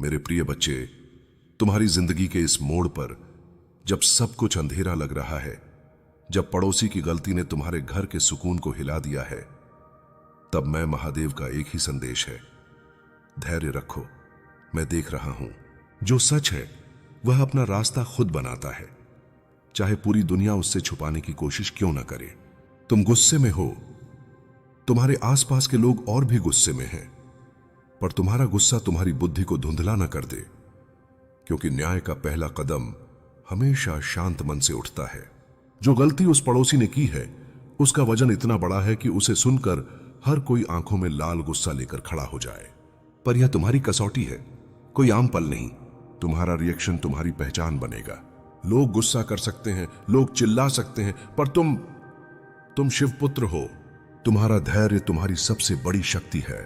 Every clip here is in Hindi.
मेरे प्रिय बच्चे, तुम्हारी जिंदगी के इस मोड़ पर जब सब कुछ अंधेरा लग रहा है, जब पड़ोसी की गलती ने तुम्हारे घर के सुकून को हिला दिया है, तब मैं महादेव का एक ही संदेश है, धैर्य रखो। मैं देख रहा हूं। जो सच है वह अपना रास्ता खुद बनाता है, चाहे पूरी दुनिया उससे छुपाने की कोशिश क्यों ना करे। तुम गुस्से में हो, तुम्हारे आसपास के लोग और भी गुस्से में हैं, पर तुम्हारा गुस्सा तुम्हारी बुद्धि को धुंधला न कर दे, क्योंकि न्याय का पहला कदम हमेशा शांत मन से उठता है। जो गलती उस पड़ोसी ने की है उसका वजन इतना बड़ा है कि उसे सुनकर हर कोई आंखों में लाल गुस्सा लेकर खड़ा हो जाए। पर यह तुम्हारी कसौटी है, कोई आम पल नहीं। तुम्हारा रिएक्शन तुम्हारी पहचान बनेगा। लोग गुस्सा कर सकते हैं, लोग चिल्ला सकते हैं, पर तुम शिवपुत्र हो। तुम्हारा धैर्य तुम्हारी सबसे बड़ी शक्ति है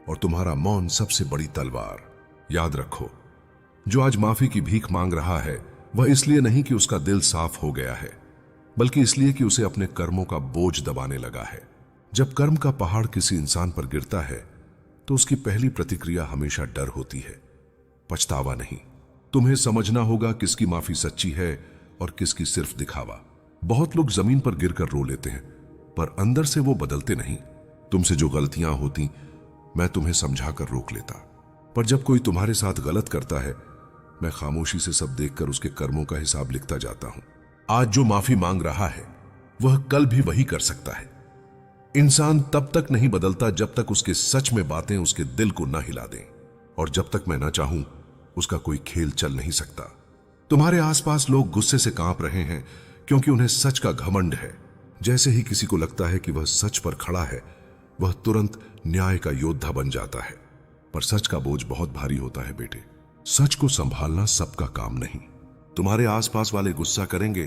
और तुम्हारा मौन सबसे बड़ी तलवार। याद रखो, जो आज माफी की भीख मांग रहा है वह इसलिए नहीं कि उसका दिल साफ हो गया है, बल्कि इसलिए कि उसे अपने कर्मों का बोझ दबाने लगा है। जब कर्म का पहाड़ किसी इंसान पर गिरता है तो उसकी पहली प्रतिक्रिया हमेशा डर होती है, पछतावा नहीं। तुम्हें समझना होगा किसकी माफी सच्ची है और किसकी सिर्फ दिखावा। बहुत लोग जमीन पर गिरकर रो लेते हैं, पर अंदर से वो बदलते नहीं। तुमसे जो गलतियां होती मैं तुम्हें समझाकर रोक लेता, पर जब कोई तुम्हारे साथ गलत करता है मैं खामोशी से सब देखकर उसके कर्मों का हिसाब लिखता जाता हूं। आज जो माफी मांग रहा है वह कल भी वही कर सकता है। इंसान तब तक नहीं बदलता जब तक उसके सच में बातें उसके दिल को ना हिला दें, और जब तक मैं ना चाहूं उसका कोई खेल चल नहीं सकता। तुम्हारे आसपास लोग गुस्से से कांप रहे हैं क्योंकि उन्हें सच का घमंड है। जैसे ही किसी को लगता है कि वह सच पर खड़ा है, वह तुरंत न्याय का योद्धा बन जाता है। पर सच का बोझ बहुत भारी होता है बेटे। सच को संभालना सबका काम नहीं। तुम्हारे आसपास वाले गुस्सा करेंगे,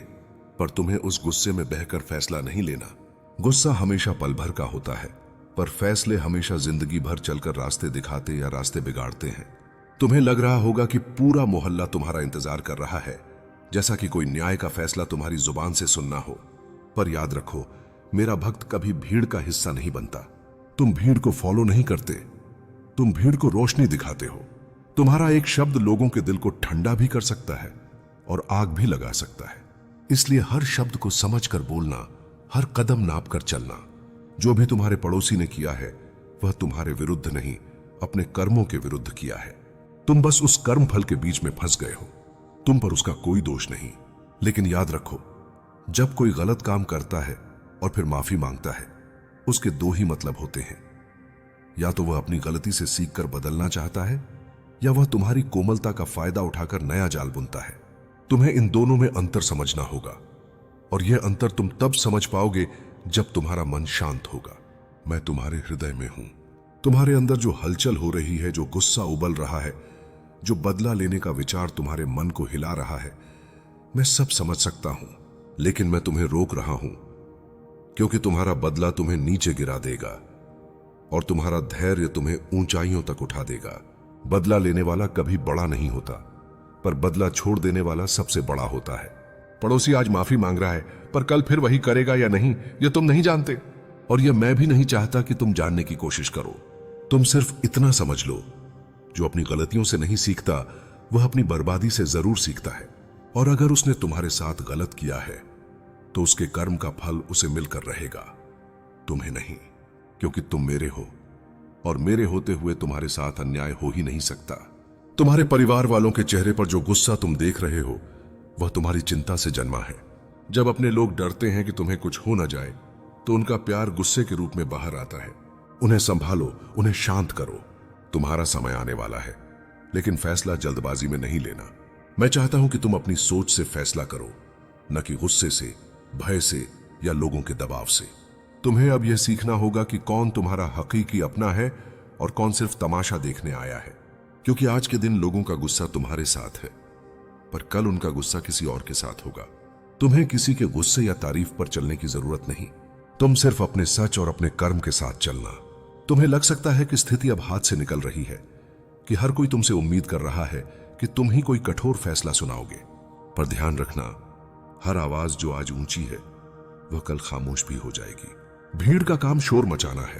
पर तुम्हें उस गुस्से में बहकर फैसला नहीं लेना। गुस्सा हमेशा पल भर का होता है, पर फैसले हमेशा जिंदगी भर चलकर रास्ते दिखाते या रास्ते बिगाड़ते हैं। तुम्हें लग रहा होगा कि पूरा मोहल्ला तुम्हारा इंतजार कर रहा है, जैसा कि कोई न्याय का फैसला तुम्हारी जुबान से सुनना हो। पर याद रखो, मेरा भक्त कभी भीड़ का हिस्सा नहीं बनता। तुम भीड़ को फॉलो नहीं करते, तुम भीड़ को रोशनी दिखाते हो। तुम्हारा एक शब्द लोगों के दिल को ठंडा भी कर सकता है और आग भी लगा सकता है। इसलिए हर शब्द को समझकर बोलना, हर कदम नाप कर चलना। जो भी तुम्हारे पड़ोसी ने किया है वह तुम्हारे विरुद्ध नहीं, अपने कर्मों के विरुद्ध किया है। तुम बस उस कर्म फल के बीच में फंस गए हो। तुम पर उसका कोई दोष नहीं। लेकिन याद रखो, जब कोई गलत काम करता है और फिर माफी मांगता है, उसके दो ही मतलब होते हैं। या तो वह अपनी गलती से सीखकर बदलना चाहता है, या वह तुम्हारी कोमलता का फायदा उठाकर नया जाल बुनता है। तुम्हें इन दोनों में अंतर समझना होगा, और यह अंतर तुम तब समझ पाओगे जब तुम्हारा मन शांत होगा। मैं तुम्हारे हृदय में हूं। तुम्हारे अंदर जो हलचल हो रही है, जो गुस्सा उबल रहा है, जो बदला लेने का विचार तुम्हारे मन को हिला रहा है, मैं सब समझ सकता हूं। लेकिन मैं तुम्हें रोक रहा हूं, क्योंकि तुम्हारा बदला तुम्हें नीचे गिरा देगा और तुम्हारा धैर्य तुम्हें ऊंचाइयों तक उठा देगा। बदला लेने वाला कभी बड़ा नहीं होता, पर बदला छोड़ देने वाला सबसे बड़ा होता है। पड़ोसी आज माफी मांग रहा है, पर कल फिर वही करेगा या नहीं, यह तुम नहीं जानते, और यह मैं भी नहीं चाहता कि तुम जानने की कोशिश करो। तुम सिर्फ इतना समझ लो, जो अपनी गलतियों से नहीं सीखता वह अपनी बर्बादी से जरूर सीखता है। और अगर उसने तुम्हारे साथ गलत किया है तो उसके कर्म का फल उसे मिलकर रहेगा, तुम्हें नहीं, क्योंकि तुम मेरे हो, और मेरे होते हुए तुम्हारे साथ अन्याय हो ही नहीं सकता। तुम्हारे परिवार वालों के चेहरे पर जो गुस्सा तुम देख रहे हो वह तुम्हारी चिंता से जन्मा है। जब अपने लोग डरते हैं कि तुम्हें कुछ हो ना जाए तो उनका प्यार गुस्से के रूप में बाहर आता है। उन्हें संभालो, उन्हें शांत करो। तुम्हारा समय आने वाला है, लेकिन फैसला जल्दबाजी में नहीं लेना। मैं चाहता हूं कि तुम अपनी सोच से फैसला करो, न कि गुस्से से, भय से या लोगों के दबाव से। तुम्हें अब यह सीखना होगा कि कौन तुम्हारा हकीकी अपना है और कौन सिर्फ तमाशा देखने आया है। क्योंकि आज के दिन लोगों का गुस्सा तुम्हारे साथ है, पर कल उनका गुस्सा किसी और के साथ होगा। तुम्हें किसी के गुस्से या तारीफ पर चलने की जरूरत नहीं। तुम सिर्फ अपने सच और अपने कर्म के साथ चलना। तुम्हें लग सकता है कि स्थिति अब हाथ से निकल रही है, कि हर कोई तुमसे उम्मीद कर रहा है कि तुम ही कोई कठोर फैसला सुनाओगे, पर ध्यान रखना, हर आवाज जो आज ऊंची है वह कल खामोश भी हो जाएगी। भीड़ का काम शोर मचाना है,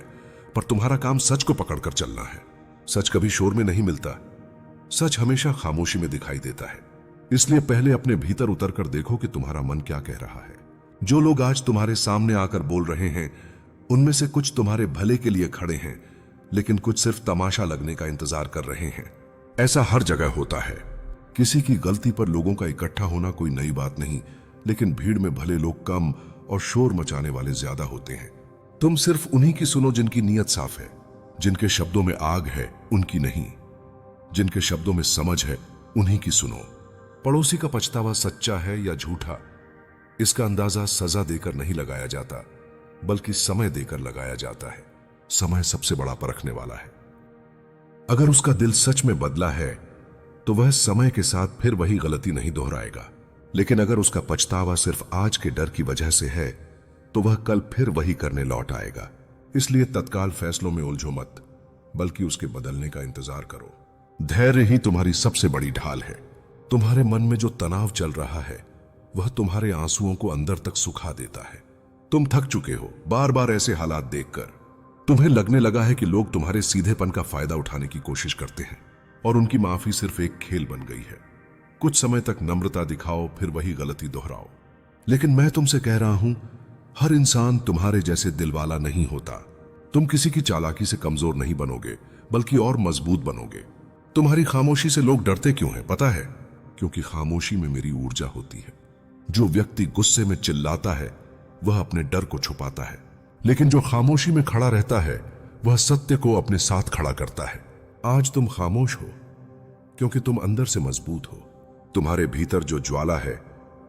पर तुम्हारा काम सच को पकड़कर चलना है। सच कभी शोर में नहीं मिलता, सच हमेशा खामोशी में दिखाई देता है, इसलिए पहले अपने भीतर उतरकर देखो कि तुम्हारा मन क्या कह रहा है। जो लोग आज तुम्हारे सामने आकर बोल रहे हैं, उनमें से कुछ तुम्हारे भले के लिए खड़े हैं, लेकिन कुछ सिर्फ तमाशा लगने का इंतजार कर रहे हैं। ऐसा हर जगह होता है। किसी की गलती पर लोगों का इकट्ठा होना कोई नई बात नहीं, लेकिन भीड़ में भले लोग कम और शोर मचाने वाले ज्यादा होते हैं। तुम सिर्फ उन्हीं की सुनो जिनकी नीयत साफ है, जिनके शब्दों में आग है उनकी नहीं, जिनके शब्दों में समझ है उन्हीं की सुनो। पड़ोसी का पछतावा सच्चा है या झूठा, इसका अंदाजा सजा देकर नहीं लगाया जाता, बल्कि समय देकर लगाया जाता है। समय सबसे बड़ा परखने वाला है। अगर उसका दिल सच में बदला है तो वह समय के साथ फिर वही गलती नहीं दोहराएगा, लेकिन अगर उसका पछतावा सिर्फ आज के डर की वजह से है तो वह कल फिर वही करने लौट आएगा। इसलिए तत्काल फैसलों में उलझो मत, बल्कि उसके बदलने का इंतजार करो। धैर्य ही तुम्हारी सबसे बड़ी ढाल है। तुम्हारे मन में जो तनाव चल रहा है वह तुम्हारे आंसुओं को अंदर तक सुखा देता है। तुम थक चुके हो बार बार ऐसे हालात देखकर। तुम्हें लगने लगा है कि लोग तुम्हारे सीधेपन का फायदा उठाने की कोशिश करते हैं और उनकी माफी सिर्फ एक खेल बन गई है। कुछ समय तक नम्रता दिखाओ, फिर वही गलती दोहराओ। लेकिन मैं तुमसे कह रहा हूं, हर इंसान तुम्हारे जैसे दिलवाला नहीं होता। तुम किसी की चालाकी से कमजोर नहीं बनोगे, बल्कि और मजबूत बनोगे। तुम्हारी खामोशी से लोग डरते क्यों हैं पता है? क्योंकि खामोशी में मेरी ऊर्जा होती है। जो व्यक्ति गुस्से में चिल्लाता है वह अपने डर को छुपाता है, लेकिन जो खामोशी में खड़ा रहता है वह सत्य को अपने साथ खड़ा करता है। आज तुम खामोश हो क्योंकि तुम अंदर से मजबूत हो। तुम्हारे भीतर जो ज्वाला है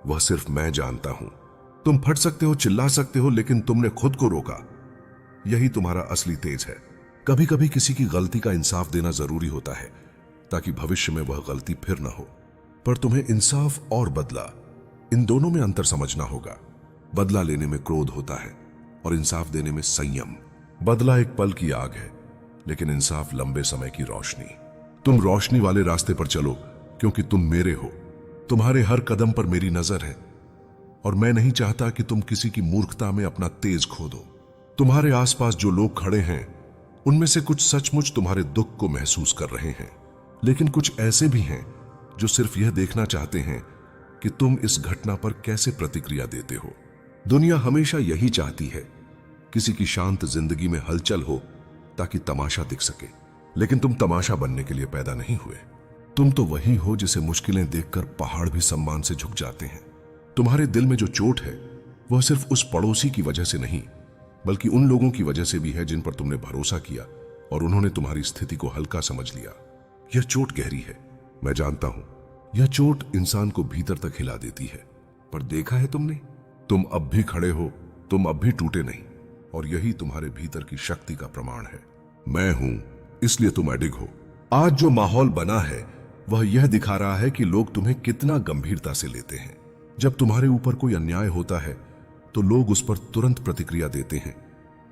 वह सिर्फ मैं जानता हूं। तुम फट सकते हो, चिल्ला सकते हो, लेकिन तुमने खुद को रोका। यही तुम्हारा असली तेज है। कभी कभी किसी की गलती का इंसाफ देना जरूरी होता है ताकि भविष्य में वह गलती फिर न हो। पर तुम्हें इंसाफ और बदला, इन दोनों में अंतर समझना होगा। बदला लेने में क्रोध होता है और इंसाफ देने में संयम। बदला एक पल की आग है, लेकिन इंसाफ लंबे समय की रोशनी। तुम रोशनी वाले रास्ते पर चलो क्योंकि तुम मेरे हो। तुम्हारे हर कदम पर मेरी नजर है और मैं नहीं चाहता कि तुम किसी की मूर्खता में अपना तेज खो दो। तुम्हारे आसपास जो लोग खड़े हैं उनमें से कुछ सचमुच तुम्हारे दुख को महसूस कर रहे हैं, लेकिन कुछ ऐसे भी हैं जो सिर्फ यह देखना चाहते हैं कि तुम इस घटना पर कैसे प्रतिक्रिया देते हो। दुनिया हमेशा यही चाहती है, किसी की शांत जिंदगी में हलचल हो ताकि तमाशा दिख सके, लेकिन तुम तमाशा बनने के लिए पैदा नहीं हुए। तुम तो वही हो जिसे मुश्किलें देखकर पहाड़ भी सम्मान से झुक जाते हैं। तुम्हारे दिल में जो चोट है वह सिर्फ उस पड़ोसी की वजह से नहीं, बल्कि उन लोगों की वजह से भी है जिन पर तुमने भरोसा किया और उन्होंने तुम्हारी स्थिति को हल्का समझ लिया। यह चोट गहरी है, मैं जानता हूं। यह चोट इंसान को भीतर तक हिला देती है, पर देखा है तुमने, तुम अब भी खड़े हो, तुम अब भी टूटे नहीं, और यही तुम्हारे भीतर की शक्ति का प्रमाण है। मैं हूं इसलिए तुम अडिग हो। आज जो माहौल बना है वह यह दिखा रहा है कि लोग तुम्हें कितना गंभीरता से लेते हैं। जब तुम्हारे ऊपर कोई अन्याय होता है तो लोग उस पर तुरंत प्रतिक्रिया देते हैं,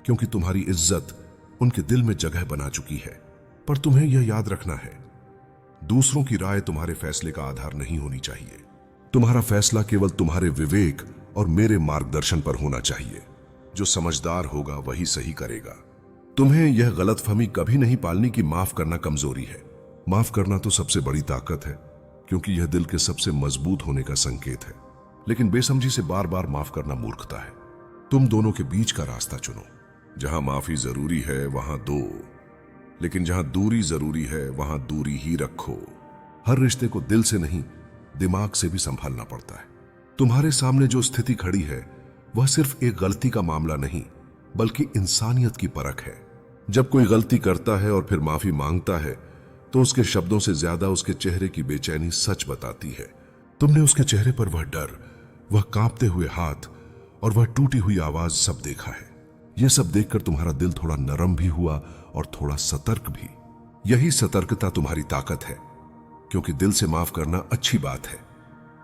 क्योंकि तुम्हारी इज्जत उनके दिल में जगह बना चुकी है। पर तुम्हें यह याद रखना है, दूसरों की राय तुम्हारे फैसले का आधार नहीं होनी चाहिए। तुम्हारा फैसला केवल तुम्हारे विवेक और मेरे मार्गदर्शन पर होना चाहिए। जो समझदार होगा वही सही करेगा। तुम्हें यह गलतफहमी कभी नहीं पालनी कि माफ करना कमजोरी है। माफ करना तो सबसे बड़ी ताकत है, क्योंकि यह दिल के सबसे मजबूत होने का संकेत है। लेकिन बेसमझी से बार बार माफ करना मूर्खता है। तुम दोनों के बीच का रास्ता चुनो। जहां माफी जरूरी है वहां दो, लेकिन जहां दूरी जरूरी है वहां दूरी ही रखो। हर रिश्ते को दिल से नहीं, दिमाग से भी संभालना पड़ता है। तुम्हारे सामने जो स्थिति खड़ी है वह सिर्फ एक गलती का मामला नहीं, बल्कि इंसानियत की परख है। जब कोई गलती करता है और फिर माफी मांगता है तो उसके शब्दों से ज्यादा उसके चेहरे की बेचैनी सच बताती है। तुमने उसके चेहरे पर वह डर, वह कांपते हुए हाथ और वह टूटी हुई आवाज सब देखा है। यह सब देखकर तुम्हारा दिल थोड़ा नरम भी हुआ और थोड़ा सतर्क भी। यही सतर्कता तुम्हारी ताकत है, क्योंकि दिल से माफ करना अच्छी बात है,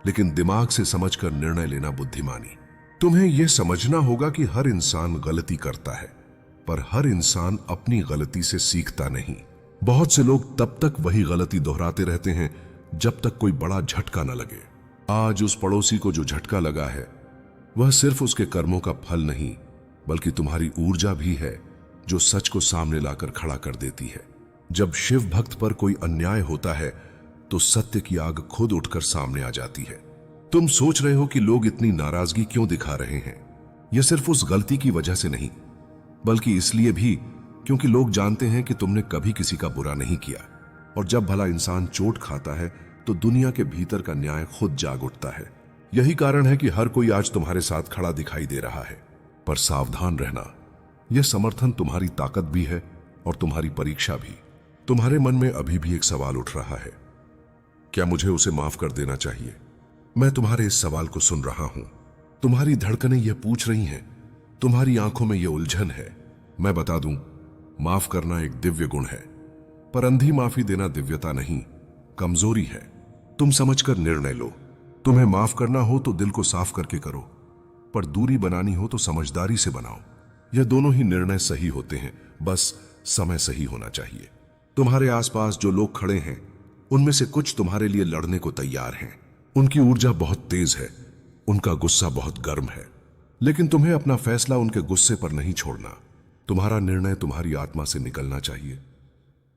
लेकिन दिमाग से समझकर निर्णय लेना बुद्धिमानी। तुम्हें यह समझना होगा कि हर इंसान गलती करता है, पर हर इंसान अपनी गलती से सीखता नहीं। बहुत से लोग तब तक वही गलती दोहराते रहते हैं जब तक कोई बड़ा झटका न लगे। आज उस पड़ोसी को जो झटका लगा है वह सिर्फ उसके कर्मों का फल नहीं, बल्कि तुम्हारी ऊर्जा भी है जो सच को सामने लाकर खड़ा कर देती है। जब शिव भक्त पर कोई अन्याय होता है तो सत्य की आग खुद उठकर सामने आ जाती है। तुम सोच रहे हो कि लोग इतनी नाराजगी क्यों दिखा रहे हैं। यह सिर्फ उस गलती की वजह से नहीं, बल्कि इसलिए भी क्योंकि लोग जानते हैं कि तुमने कभी किसी का बुरा नहीं किया। और जब भला इंसान चोट खाता है तो दुनिया के भीतर का न्याय खुद जाग उठता है। यही कारण है कि हर कोई आज तुम्हारे साथ खड़ा दिखाई दे रहा है। पर सावधान रहना, यह समर्थन तुम्हारी ताकत भी है और तुम्हारी परीक्षा भी। तुम्हारे मन में अभी भी एक सवाल उठ रहा है, क्या मुझे उसे माफ कर देना चाहिए? मैं तुम्हारे इस सवाल को सुन रहा हूं। तुम्हारी धड़कनें यह पूछ रही हैं, तुम्हारी आंखों में यह उलझन है। मैं बता दूं, माफ करना एक दिव्य गुण है, पर अंधी माफी देना दिव्यता नहीं, कमजोरी है। तुम समझकर निर्णय लो। तुम्हें माफ करना हो तो दिल को साफ करके करो, पर दूरी बनानी हो तो समझदारी से बनाओ। यह दोनों ही निर्णय सही होते हैं, बस समय सही होना चाहिए। तुम्हारे आसपास जो लोग खड़े हैं, उनमें से कुछ तुम्हारे लिए लड़ने को तैयार हैं। उनकी ऊर्जा बहुत तेज है, उनका गुस्सा बहुत गर्म है, लेकिन तुम्हें अपना फैसला उनके गुस्से पर नहीं छोड़ना। तुम्हारा निर्णय तुम्हारी आत्मा से निकलना चाहिए,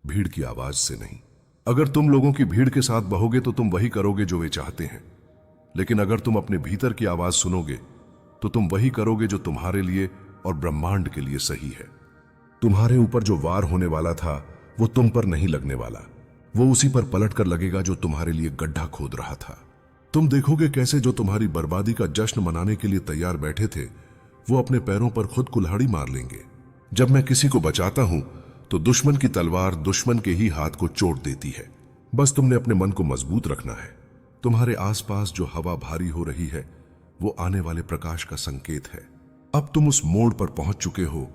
भीड़ की आवाज से नहीं। अगर तुम लोगों की भीड़ के साथ बहोगे तो तुम वही करोगे जो वे चाहते हैं, लेकिन अगर तुम अपने भीतर की आवाज सुनोगे तो तुम वही करोगे जो तुम्हारे लिए और ब्रह्मांड के लिए सही है। तुम्हारे ऊपर जो वार होने वाला था वो तुम पर नहीं लगने वाला, वो उसी पर पलट कर लगेगा जो तुम्हारे लिए गड्ढा खोद रहा था। तुम देखोगे कैसे जो तुम्हारी बर्बादी का जश्न मनाने के लिए तैयार बैठे थे, वो अपने पैरों पर खुद कुल्हाड़ी मार लेंगे। जब मैं किसी को बचाता हूं तो दुश्मन की तलवार दुश्मन के ही हाथ को चोट देती है। बस तुमने अपने मन को मजबूत रखना है। तुम्हारे आसपास जो हवा भारी हो रही है वो आने वाले प्रकाश का संकेत है। अब तुम उस मोड़ पर पहुंच चुके हो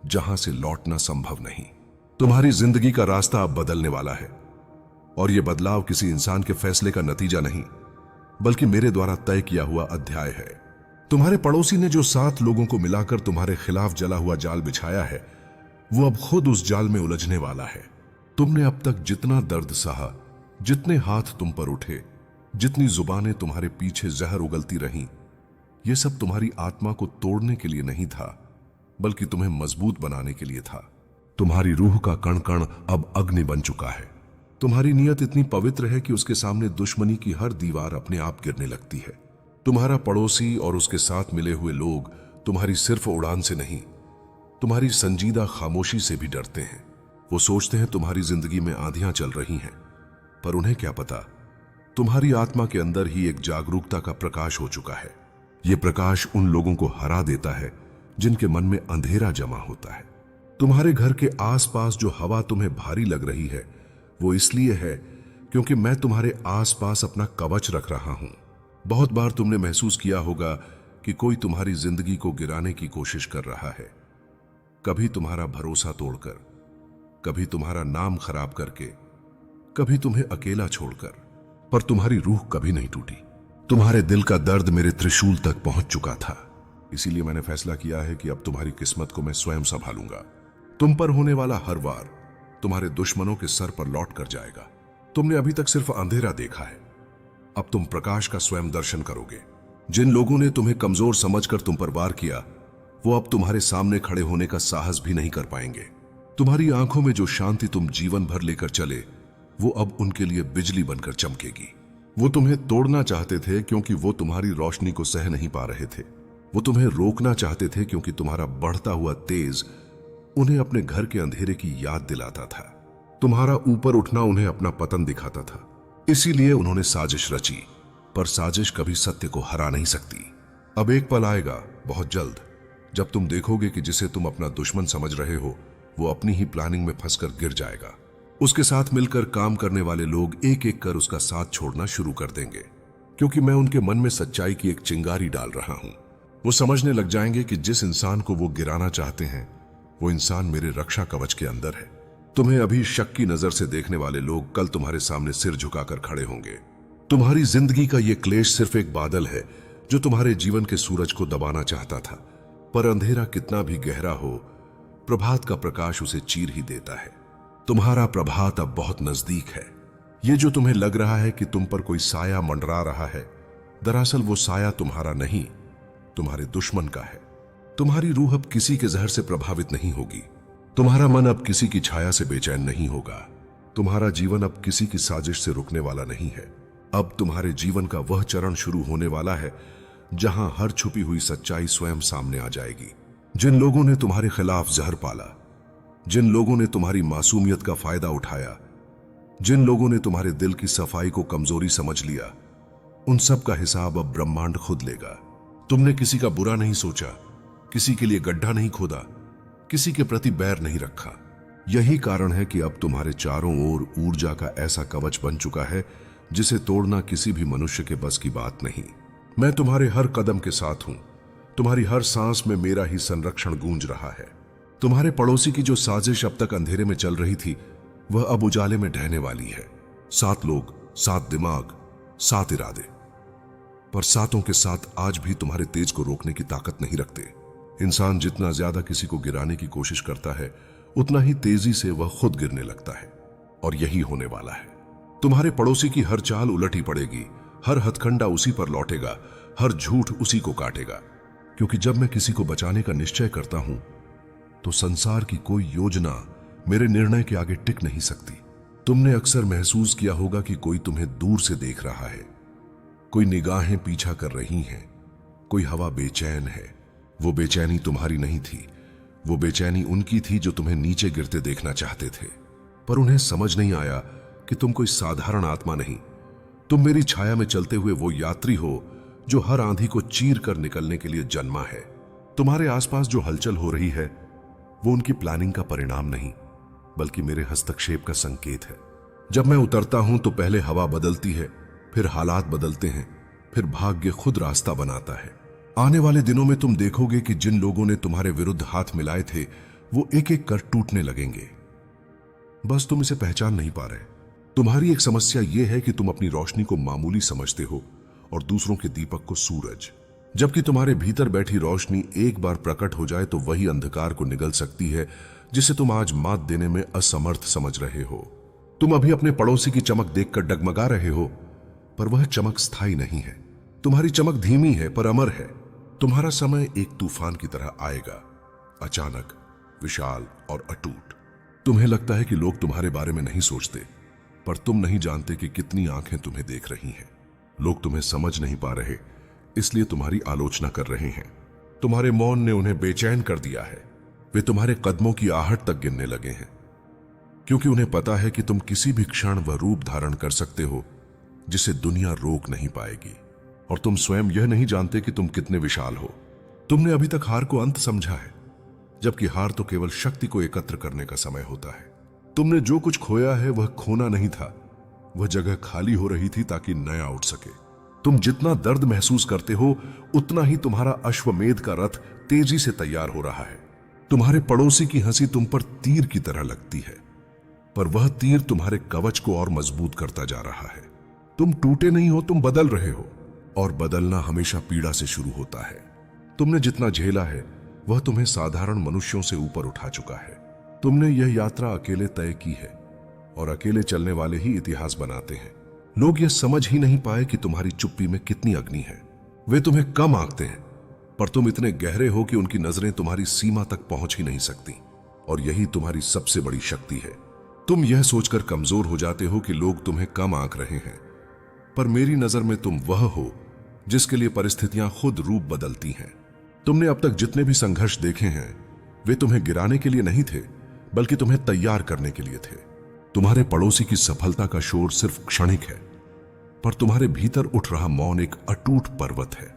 जहां से लौटना संभव नहीं। तुम्हारी जिंदगी का रास्ता अब बदलने वाला है, और यह बदलाव किसी इंसान के फैसले का नतीजा नहीं, बल्कि मेरे द्वारा तय किया हुआ अध्याय है। तुम्हारे पड़ोसी ने जो 7 लोगों को मिलाकर तुम्हारे खिलाफ जला हुआ जाल बिछाया है, वो अब खुद उस जाल में उलझने वाला है। तुमने अब तक जितना दर्द सहा, जितने हाथ तुम पर उठे, जितनी जुबानें तुम्हारे पीछे जहर उगलती रहीं, यह सब तुम्हारी आत्मा को तोड़ने के लिए नहीं था, बल्कि तुम्हें मजबूत बनाने के लिए था। तुम्हारी रूह का कण कण अब अग्नि बन चुका है। तुम्हारी नीयत इतनी पवित्र है कि उसके सामने दुश्मनी की हर दीवार अपने आप गिरने लगती है। तुम्हारा पड़ोसी और उसके साथ मिले हुए लोग तुम्हारी सिर्फ उड़ान से नहीं, तुम्हारी संजीदा खामोशी से भी डरते हैं। वो सोचते हैं तुम्हारी जिंदगी में आंधियां चल रही हैं, पर उन्हें क्या पता, तुम्हारी आत्मा के अंदर ही एक जागरूकता का प्रकाश हो चुका है। यह प्रकाश उन लोगों को हरा देता है जिनके मन में अंधेरा जमा होता है। तुम्हारे घर के आसपास जो हवा तुम्हें भारी लग रही है, वो इसलिए है क्योंकि मैं तुम्हारे आसपास अपना कवच रख रहा हूं। बहुत बार तुमने महसूस किया होगा कि कोई तुम्हारी जिंदगी को गिराने की कोशिश कर रहा है, कभी तुम्हारा भरोसा तोड़कर, कभी तुम्हारा नाम खराब करके, कभी तुम्हें अकेला छोड़कर, पर तुम्हारी रूह कभी नहीं टूटी। तुम्हारे दिल का दर्द मेरे त्रिशूल तक पहुंच चुका था, इसीलिए मैंने फैसला किया है कि अब तुम्हारी किस्मत को मैं स्वयं संभालूंगा। तुम पर होने वाला हर वार तुम्हारे दुश्मनों के सर पर लौट कर जाएगा। तुमने अभी तक सिर्फ अंधेरा देखा है, अब तुम प्रकाश का स्वयं दर्शन करोगे। जिन लोगों ने तुम्हें कमजोर समझकर तुम पर वार किया, वो अब तुम्हारे सामने खड़े होने का साहस भी नहीं कर पाएंगे। तुम्हारी आंखों में जो शांति तुम जीवन भर लेकर चले, वो अब उनके लिए बिजली बनकर चमकेगी। वो तुम्हें तोड़ना चाहते थे क्योंकि वो तुम्हारी रोशनी को सह नहीं पा रहे थे। वो तुम्हें रोकना चाहते थे क्योंकि तुम्हारा बढ़ता हुआ तेज उन्हें अपने घर के अंधेरे की याद दिलाता था। तुम्हारा ऊपर उठना उन्हें अपना पतन दिखाता था। इसीलिए उन्होंने साजिश रची, पर साजिश कभी सत्य को हरा नहीं सकती। अब एक पल आएगा बहुत जल्द जब तुम देखोगे कि जिसे तुम अपना दुश्मन समझ रहे हो, वो अपनी ही प्लानिंग में फंसकर गिर जाएगा। उसके साथ मिलकर काम करने वाले लोग एक एक कर उसका साथ छोड़ना शुरू कर देंगे, क्योंकि मैं उनके मन में सच्चाई की एक चिंगारी डाल रहा हूं। वो समझने लग जाएंगे कि जिस इंसान को वो गिराना चाहते हैं, वो इंसान मेरे रक्षा कवच के अंदर है। तुम्हें अभी शक की नजर से देखने वाले लोग कल तुम्हारे सामने सिर झुकाकर खड़े होंगे। तुम्हारी जिंदगी का यह क्लेश सिर्फ एक बादल है जो तुम्हारे जीवन के सूरज को दबाना चाहता था, पर अंधेरा कितना भी गहरा हो, प्रभात का प्रकाश उसे चीर ही देता है। तुम्हारा प्रभात अब बहुत नजदीक है। ये जो तुम्हें लग रहा है कि तुम पर कोई साया मंडरा रहा है, दरअसल वो साया तुम्हारा नहीं, तुम्हारे दुश्मन का है। तुम्हारी रूह अब किसी के जहर से प्रभावित नहीं होगी। तुम्हारा मन अब किसी की छाया से बेचैन नहीं होगा। तुम्हारा जीवन अब किसी की साजिश से रुकने वाला नहीं है। अब तुम्हारे जीवन का वह चरण शुरू होने वाला है जहां हर छुपी हुई सच्चाई स्वयं सामने आ जाएगी। जिन लोगों ने तुम्हारे खिलाफ जहर पाला, जिन लोगों ने तुम्हारी मासूमियत का फायदा उठाया, जिन लोगों ने तुम्हारे दिल की सफाई को कमजोरी समझ लिया, उन सब का हिसाब अब ब्रह्मांड खुद लेगा। तुमने किसी का बुरा नहीं सोचा, किसी के लिए गड्ढा नहीं खोदा, किसी के प्रति बैर नहीं रखा। यही कारण है कि अब तुम्हारे चारों ओर ऊर्जा का ऐसा कवच बन चुका है जिसे तोड़ना किसी भी मनुष्य के बस की बात नहीं। मैं तुम्हारे हर कदम के साथ हूं। तुम्हारी हर सांस में मेरा ही संरक्षण गूंज रहा है। तुम्हारे पड़ोसी की जो साजिश अब तक अंधेरे में चल रही थी, वह अब उजाले में ढहने वाली है। 7 लोग, 7 दिमाग, 7 इरादे, पर सातों के साथ आज भी तुम्हारे तेज को रोकने की ताकत नहीं रखते। इंसान जितना ज्यादा किसी को गिराने की कोशिश करता है, उतना ही तेजी से वह खुद गिरने लगता है। और यही होने वाला है। तुम्हारे पड़ोसी की हर चाल उलटी पड़ेगी, हर हथकंडा उसी पर लौटेगा, हर झूठ उसी को काटेगा। क्योंकि जब मैं किसी को बचाने का निश्चय करता हूं, तो संसार की कोई योजना मेरे निर्णय के आगे टिक नहीं सकती। तुमने अक्सर महसूस किया होगा कि कोई तुम्हें दूर से देख रहा है, कोई निगाहें पीछा कर रही हैं, कोई हवा बेचैन है। वो बेचैनी तुम्हारी नहीं थी, वो बेचैनी उनकी थी जो तुम्हें नीचे गिरते देखना चाहते थे। पर उन्हें समझ नहीं आया कि तुम कोई साधारण आत्मा नहीं, तुम मेरी छाया में चलते हुए वो यात्री हो जो हर आंधी को चीर कर निकलने के लिए जन्मा है। तुम्हारे आसपास जो हलचल हो रही है, वो उनकी प्लानिंग का परिणाम नहीं, बल्कि मेरे हस्तक्षेप का संकेत है। जब मैं उतरता हूं तो पहले हवा बदलती है, फिर हालात बदलते हैं, फिर भाग्य खुद रास्ता बनाता है। आने वाले दिनों में तुम देखोगे कि जिन लोगों ने तुम्हारे विरुद्ध हाथ मिलाए थे, वो एक एक कर टूटने लगेंगे। बस तुम इसे पहचान नहीं पा रहे। तुम्हारी एक समस्या यह है कि तुम अपनी रोशनी को मामूली समझते हो और दूसरों के दीपक को सूरज। जबकि तुम्हारे भीतर बैठी रोशनी एक बार प्रकट हो जाए तो वही अंधकार को निगल सकती है जिसे तुम आज मात देने में असमर्थ समझ रहे हो। तुम अभी अपने पड़ोसी की चमक देखकर डगमगा रहे हो, पर वह चमक स्थायी नहीं है। तुम्हारी चमक धीमी है पर अमर है। तुम्हारा समय एक तूफान की तरह आएगा, अचानक, विशाल और अटूट। तुम्हें लगता है कि लोग तुम्हारे बारे में नहीं सोचते, पर तुम नहीं जानते कि कितनी आंखें तुम्हें देख रही हैं। लोग तुम्हें समझ नहीं पा रहे, इसलिए तुम्हारी आलोचना कर रहे हैं। तुम्हारे मौन ने उन्हें बेचैन कर दिया है। वे तुम्हारे कदमों की आहट तक गिनने लगे हैं, क्योंकि उन्हें पता है कि तुम किसी भी क्षण वह रूप धारण कर सकते हो जिसे दुनिया रोक नहीं पाएगी। और तुम स्वयं यह नहीं जानते कि तुम कितने विशाल हो। तुमने अभी तक हार को अंत समझा है, जबकि हार तो केवल शक्ति को एकत्र करने का समय होता है। तुमने जो कुछ खोया है वह खोना नहीं था, वह जगह खाली हो रही थी ताकि नया उठ सके। तुम जितना दर्द महसूस करते हो, उतना ही तुम्हारा अश्वमेध का रथ तेजी से तैयार हो रहा है। तुम्हारे पड़ोसी की हंसी तुम पर तीर की तरह लगती है, पर वह तीर तुम्हारे कवच को और मजबूत करता जा रहा है। तुम टूटे नहीं हो, तुम बदल रहे हो, और बदलना हमेशा पीड़ा से शुरू होता है। तुमने जितना झेला है वह तुम्हें साधारण मनुष्यों से ऊपर उठा चुका है। तुमने यह यात्रा अकेले तय की है, और अकेले चलने वाले ही इतिहास बनाते हैं। लोग यह समझ ही नहीं पाए कि तुम्हारी चुप्पी में कितनी अग्नि है। वे तुम्हें कम आंकते हैं, पर तुम इतने गहरे हो कि उनकी नजरें तुम्हारी सीमा तक पहुंच ही नहीं सकती। और यही तुम्हारी सबसे बड़ी शक्ति है। तुम यह सोचकर कमजोर हो जाते हो कि लोग तुम्हें कम आंक रहे हैं, पर मेरी नजर में तुम वह हो जिसके लिए परिस्थितियां खुद रूप बदलती हैं। तुमने अब तक जितने भी संघर्ष देखे हैं, वे तुम्हें गिराने के लिए नहीं थे, बल्कि तुम्हें तैयार करने के लिए थे। तुम्हारे पड़ोसी की सफलता का शोर सिर्फ क्षणिक है, पर तुम्हारे भीतर उठ रहा मौन एक अटूट पर्वत है।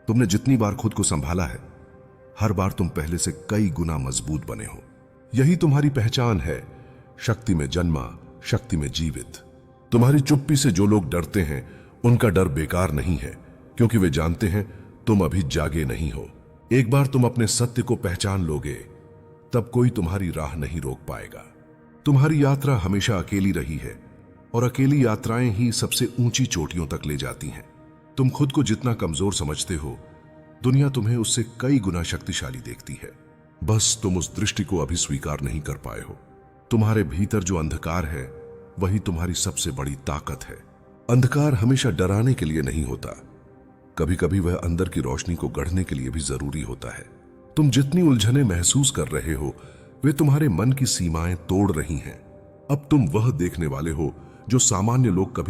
तुमने जितनी बार खुद को संभाला है, हर बार तुम पहले से कई गुना मजबूत बने हो। यही तुम्हारी पहचान है, शक्ति में जन्मा, शक्ति में जीवित। तुम्हारी चुप्पी से जो लोग डरते हैं, उनका डर बेकार नहीं है, क्योंकि वे जानते हैं तुम अभी जागे नहीं हो। एक बार तुम अपने सत्य को पहचान लोगे, तब कोई तुम्हारी राह नहीं रोक पाएगा। तुम्हारी यात्रा हमेशा अकेली रही है, और अकेली यात्राएं ही सबसे ऊंची चोटियों तक ले जाती हैं। तुम खुद को जितना कमजोर समझते हो, दुनिया तुम्हें उससे कई गुना शक्तिशाली देखती है। बस तुम उस दृष्टि को अभी स्वीकार नहीं कर पाए हो। तुम्हारे भीतर जो अंधकार है, वही तुम्हारी सबसे बड़ी ताकत है। अंधकार हमेशा डराने के लिए नहीं होता, कभी कभी वह अंदर की रोशनी को गढ़ने के लिए भी जरूरी होता है। तुम जितनी उलझने महसूस कर रहे हो, वे तुम्हारे मन की सीमाएं तोड़ रही हैं। अब तुम वह देखने वाले हो जो सामान्य लोग कभी